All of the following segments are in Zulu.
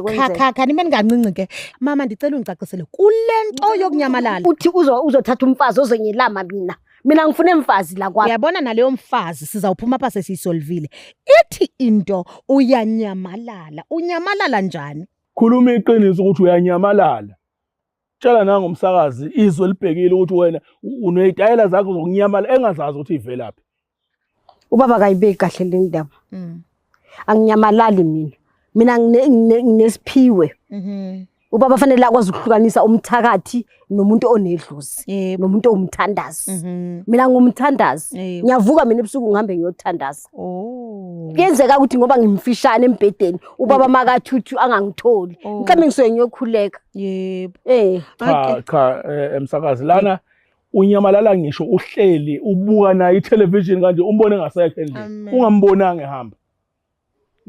Kha nimeni kancinci ke mama ndicela ungicacisele kulento yokunyamalala. Uthi uzothatha umfazi ozenyelama mina ngifuna emfazi la kwami. Uyabona naleyo mfazi sizawuphuma apha sesiyisolvile. Ithi into unyamalala njani? Khuluma iqiniso ukuthi uyanyamalala. Tshela nangomsakazi izwe libhekile ukuthi wena unezitayela zakho zokunyamala engazazi ukuthi ivelaphi. Ubaba kayibeki kahle le ndaba. Anginyamalali mina nginesiphiwe. Ubaba fanele akwazi ukuhlukanisa umthakathi nomuntu onedlozi nomuntu omthandazi. Mina ngumthandazi. Ngiyavuka mina ebusuku ngihambe ngiyothandaza. Kuyenzeka ukuthi ngoba ngimfishane embedeni ubaba makathuthu angangitholi. Mhlawumbe ngisuke ngiyokhuleka. Yebo. Cha emsakazi lana unyamalala ngisho uhleli ubuka nayo itelevision kanje umbone engasekho endlini. Ungambonanga ehamba.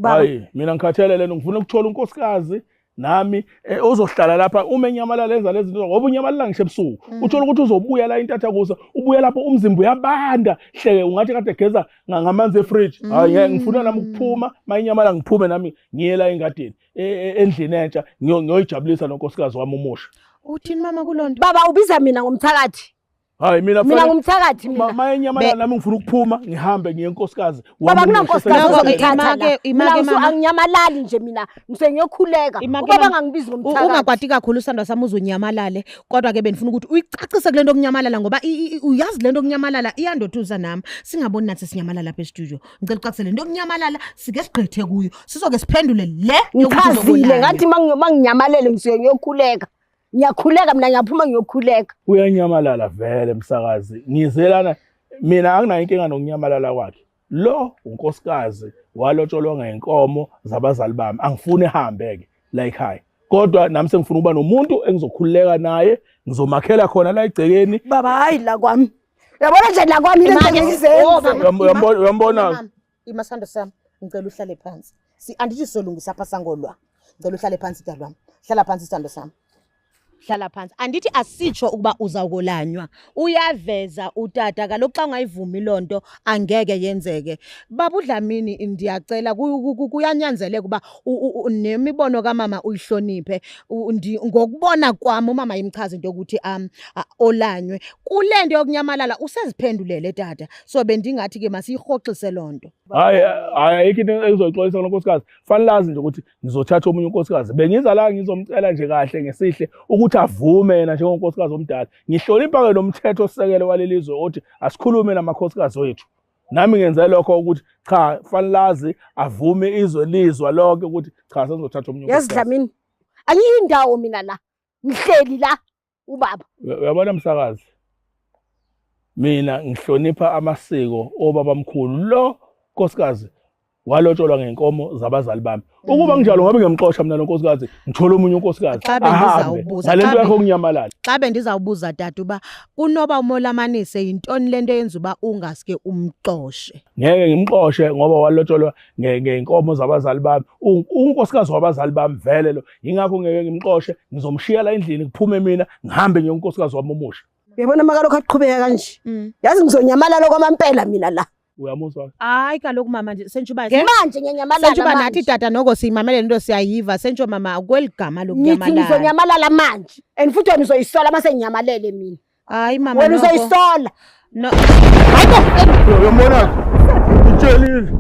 Hayi mina ngikhathalele ngifuna ukuthola unkosikazi nami uzohlala lapha uma enyamalala enza lezi zinto ngoba unyamalala ngisho ebusuku uthola ukuthi uzobuya la intatha kusa ubuya lapho umzimba uyabanda hleke ungathi kade geza ngamanzi efridge. Hayi ngifuna nami ukuphuma mayinyamala ngiphume nami ngiye la engadini endlini entsha ngiyoyijabulisa nonkosikazi wami umusha. Uthini mama kulonto? Baba ubiza mina ngomthakathi. Hayi mina ngumthakathi mina. Mayinyamala nami ngifuna ukuphuma ngihambe ngiye enkosikazi wami. Baba kunankosikazi ozomthatha. Imake mama anginyamalali nje mina ngisengiyokhuleka. Ubaba ngangibizi ngomthakathi. Ungakwati kakhulu usandwa sami uzonyamalale kodwa ke benifuna ukuthi uyicacise kulento okunyamalala ngoba uyazi lento okunyamalala iyandothuza nami. Singaboni nathi sinyamalala lapha e-studio. Ngicela ucacisele lento okunyamalala sike sigqithe kuyo. Sizoke siphendule le yokuthi ngathi manginyamalele ngisuke ngiyokhuleka. Ngiyakhuleka mina ngiyaphuma ngiyokhuleka. Uyanyamalala vele msakazi. Ngizelana mina anginayo inkinga nokunyamalala kwakhe. Lo unkosikazi walotsholwa ngenkomo zabazali bami. Angifuni ehambeke la ekhaya. Kodwa nami sengifuna ukuba nomuntu engizokhuleka naye, ngizomakhela khona la egcekeni. Baba hayi la kwami. Uyabona nje la kwami into engizenza. Uyambona? Imasando sami ngicela uhlale phansi. Andithi solungisa apha sangolwa. Ngicela uhlale phansi dalwami. Hlala phansi sithando sami. Hlala phansi. Andithi asitsho ukuba uzawukolanywa. Uyaveza utata kaloku xa ungayivumi lonto angeke yenzeke. Baba uDlamini ndiyacela kuyanyanzeleka kuba nemibono kaMama uyihloniphe. Ngokubona kwami umama imchaza into ukuthi olanywe. Kule nto yokunyamalala useziphendulele tata. So bendingathi ke masiyihoxise lonto. Hayi ayikho into engizoxolisa nonkosikazi. Fanele lazi nje ukuthi ngizothatha omunye unkosikazi. Bengiza la ngizomcela nje kahle ngesihle ukuthi avume yena njengonkosikazi omdala. Ngihlonipha ke nomthetho osekelo walelizwe othi asikhulume namakhosikazi wethu. Nami ngenze lokho ukuthi cha fanele lazi avume izwe lizwa lonke ukuthi cha sengizothatha omunye unkosikazi. Yes Dlamini. Angiyindawo mina la. Ngihleli la ubaba. Uyabona msakazi. Mina ngihlonipha amasiko obabamkhulu lo nkosikazi walotsholwa ngenkomo zabazali bami. Ukuba njalo ngabe ngiyamxoxa mina nonkosikazi ngithola omunye unkosikazi. Nalento yakho kunyamalala. Xa bendizawubuza tata uba kunoba umolamanise yintoni lento yenza uba ungaske umxoshe. Ngeke ngimxoshe ngoba walotsholwa ngenkomo zabazali bami. Unkosikazi wabazali bami vele lo. Yingakho ngeke ngimxoshe ngizomshiya la endlini kuphume mina ngihambe ngiyonkosikazi wami omusha. Uyabona makalokho aqhubeka kanje. Yazi ngizonyamalala kwamampela mina la. Uyamuzwa? Hayi kaloku mama nje sentshuba manje ngiyanyamalala. Sentshuba nathi tata noko siyimamele lento siyayiva sentsho mama kweligama lokunyamalala. Ngithi ngizonyamalala manje. And futhi wena uzoyisola mase nginyamalele mina. Hayi mama wena uzoyisola. No. Uyambona? Ngitshelile.